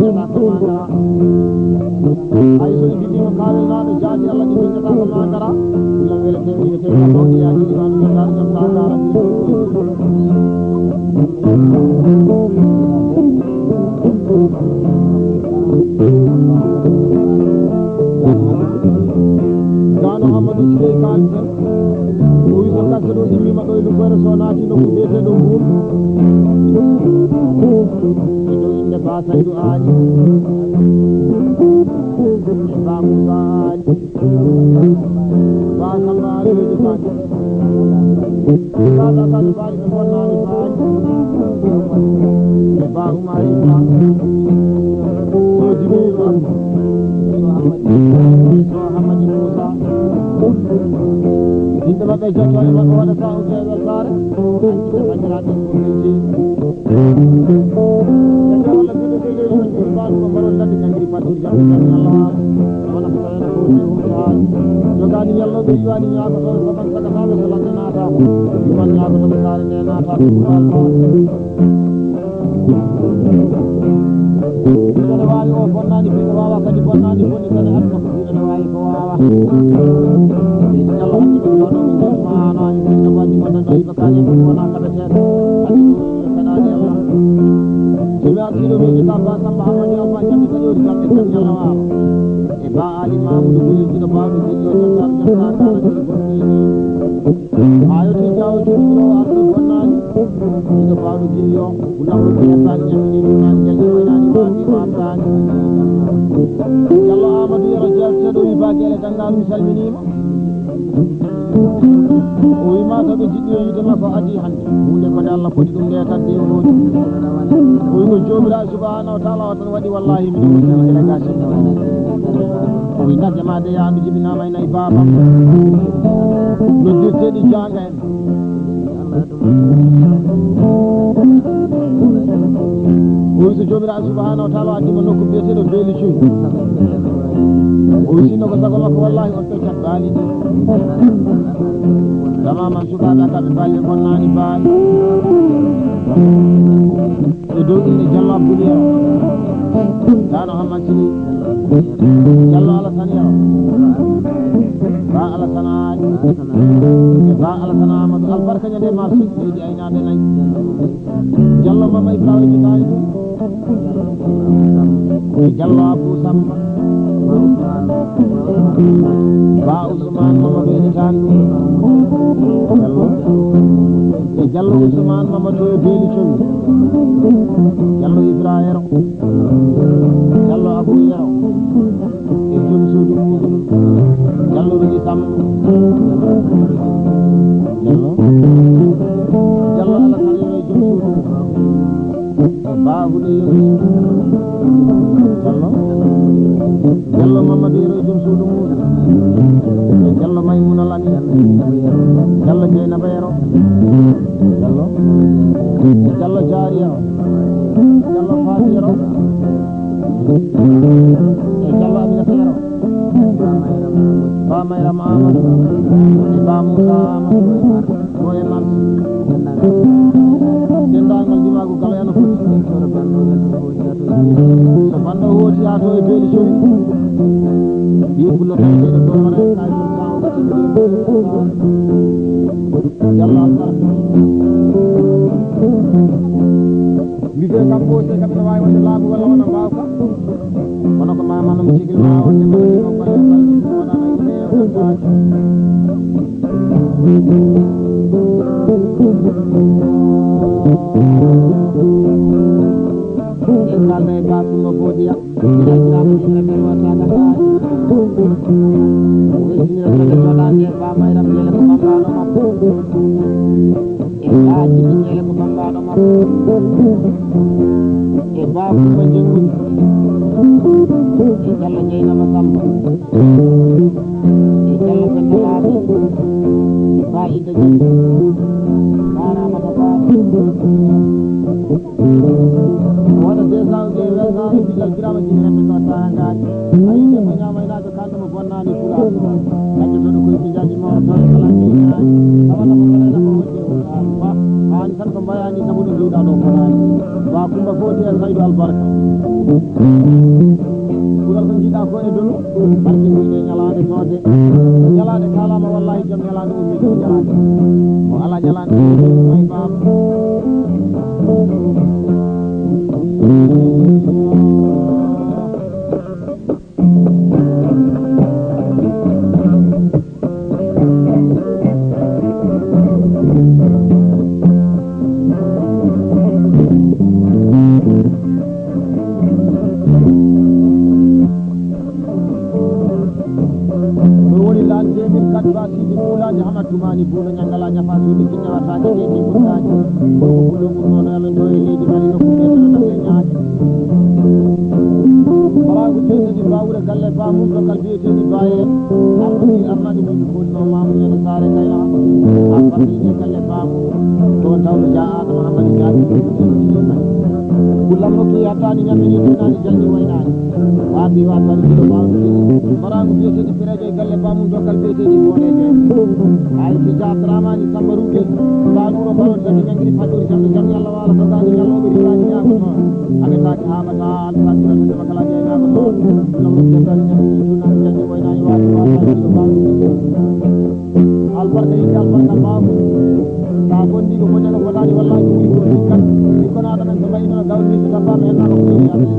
biñata ko magara ay so bidima kawel naɗo jaati Allah ni biñata ko magara ila wele tewi te ko mawdi yaji ni wanu dar jam sagara gano Amadou Sey kalten o wi so kasso do imima do lu gore so naati no ko bete do mbur do inde basa do aani e ba musa ba sambari do taati kada kada bari ko naani baani e ba umari ba so jibiru so Hamadi Musa inde mabbe jottone mabbe wada sa o jeegal sare ande bandiraɓe ko meji Allah bido bele ko baal ko baron ladde ngiri fatur jamma Allah wana ko tawena ko tewu taal jogani yalla be yiwani nyaako to saban saka tabe so ladde naata man nyaako to sare ne naata ko Allah ina waawi o bonnani fi ko wawa kadi bonnani foni kadi aduna ko ina waawi ko wawa ina Allah handi ko no mi maana ina wadi ko nan dai bakani ko wona kada ter adi kadani Allah sima tido mi ta ba samba amani o ba jammi ko yori jammi ko yalla wa e ba ali mamudu ko yidi ko baadu ko yoro tar tar kana ko bonni ayo ti jaw juro ardi bonnani ko baadu jillo ulamu ko yatani jammi ni nan jalli waynani wadi wabani yalla amadu yara jatti do wi bagele dangal mi salminima o wi ma to be jiddo yide makko adi hande hunde ko Allah fodi dum de tadde o wi ko jomira subhanahu wa ta'ala tan wadi wallahi min muslim delegation o wi nadde ma de ya mi jibina may nay babam no dirte di janga en o wi so jomira subhanahu wa ta'ala adi mo nokku biete do beli cuy o wi sino ko sago makko wallahi on to tabali dama man subhanahu wa ta'ala balle bonnani baal e do inde jalla buliya dano hamantini jalla ala saniya ba ala sanaa ba ala sanaa ma albarka nyande ma sikki di ay naade nay jalla mama ibrahim tay jalla abu samba ba usman mama be tan jallo usman mama to beeli chumi jallo ibrahim jallo abu yaro e jom sudu jallo rugi sam jallo ala kali jom sudu ba hudi jallo mama de jom sudu jallo maymuna lani jallo jeyna bayro jallo jariya jallo fatiro e jallo amina tero ba mayra maamad e ba musa moye man dendangal dimago kala yana foti so bando hoti ato e beeli sowi yi bulo tawde do mara kay do sawda jallo liggéey kam ko te kam na way wonde laabu wala wona bawka kono ko mama no cigil ma wonde ma ko ko wona ay ne kal ne ka ko fodiya ila jam ni ne wata ka ta o ni ne ka ta ne ba may ram le ko bambano ma e ba ji ni le ko bambano ma e ba ko ma jengu e jalla jeyna ma samba e jalla ben naati ba ida ji bara ma ba wala desal je wala ni bi grama ji ne ko tanga ay ne ma nyama ina ko kanta mo bonnani pura kanje to ko bi jaji mo to kala ni sama na ko na ko wonde ba an tan ko bayani sabu do juuda do fanani ba kumba foti en saydu albarka kural ko jiɗa ko e dolo barke wiide ñalade soode ñalade kalama wallahi joom ñalade ummi dow ñalade o ala ñalade may baba tumani bulo nyangala nyafa sudi kinya watani kiti mutaji bulo bulo na men doy lidi mali no kumbe to na le nyaati bala ko tede di bawure galle fa mum do kal biete di baye amni amadi mo ko no mamu ne sare kayna afati ni galle fa to taw jaat muhammad jaati kulam no ki atani nyamini tunani jalni waynani wabi watani do bawu bala ko biete di piraje galle fa mum do kal biete di boneje ay ci jatramani sambaruke baanuro baron tan nyangiri fadori tan jam yalla wala fadani yalla be riwaji nyaako non ame taaki habata sakira tan makala je nyaako non lamu tan nyangiri sunan janni wayna ni waati waati do baawu albarka yi albarka baawu ta bonni ko bonno fadani wallahi ko ko kan ko na dan ko bayino gawri to tabba men na ko ni yalla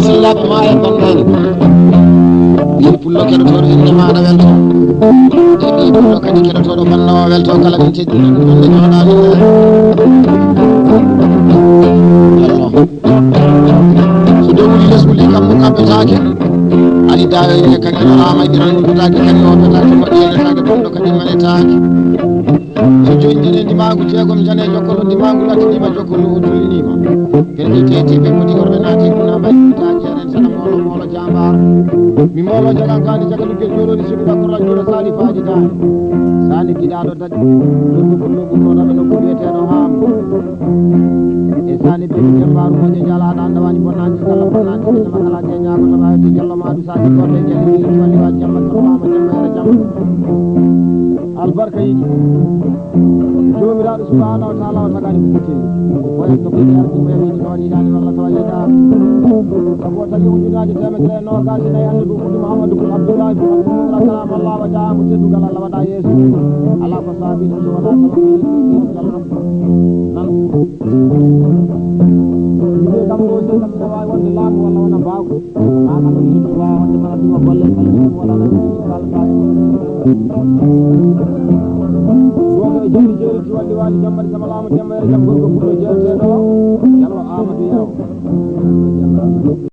sillaɓe ma e bonnani ɗi pullo keɗotoɗo inde maɗa welto ɗi pullo kadi keɗotoɗo bannawa welto kala min teddinande joɗani yallo so dow wuli less wuli kam mo kaɓetake ari dawe kadi no amaƴiran wultotake kadi o ɓetake moƴƴeletake ɗum ɗo kadi manetake so joni jene ndimagu jeegom jane jokkolo ndimagu lattinima jokkolo o tullinima kadi tete ɓe kodi worɓe naati ɗuna mbaɗitaji enen sana molo molo jambar mi molo jagankani jaga luggel joloni sibi ɗakkoral jolo sali faji dani sani giɗaɗo daɗi ɗumɗo ɓurno ɓurnoɗaɓe no ɓuuriyeteɗo haamo e sani bebi jambaru moƴe jalaɗa andawani bonnaji kala bonnaji ɓeñama kala je ñagotoɓa hedde jallo maɗu saji golle jalli wi walliwaji jamma tormama jamma ere jamma albarka yiɗi jomiraɗo subhanahu wa taala o tagani ko kuttini boyen to koɗi ardimo yawiɗi ɗon yiɗani walla tawa yiɗa sabu o tagi ujunaji temedere e nogas e nayyi hande ɗum fuɗi mouhamadou bun abdoullahi bun abdoumudra salam allah waɗamo teddugal allah waɗa yeeso ala ko saabi ɗum so wona sababu jallo nan yiɗe kam ɗo se kam ene wawi wonde laamu walla wona mbaago ha kam ɗo yimɓe wawa wonde mana ɗuma golle kala ɗum waɗana kalba goto e jeeri jeeri ti walli wali jammadi sama laamu temmere jam gorko fullo jeereteɗo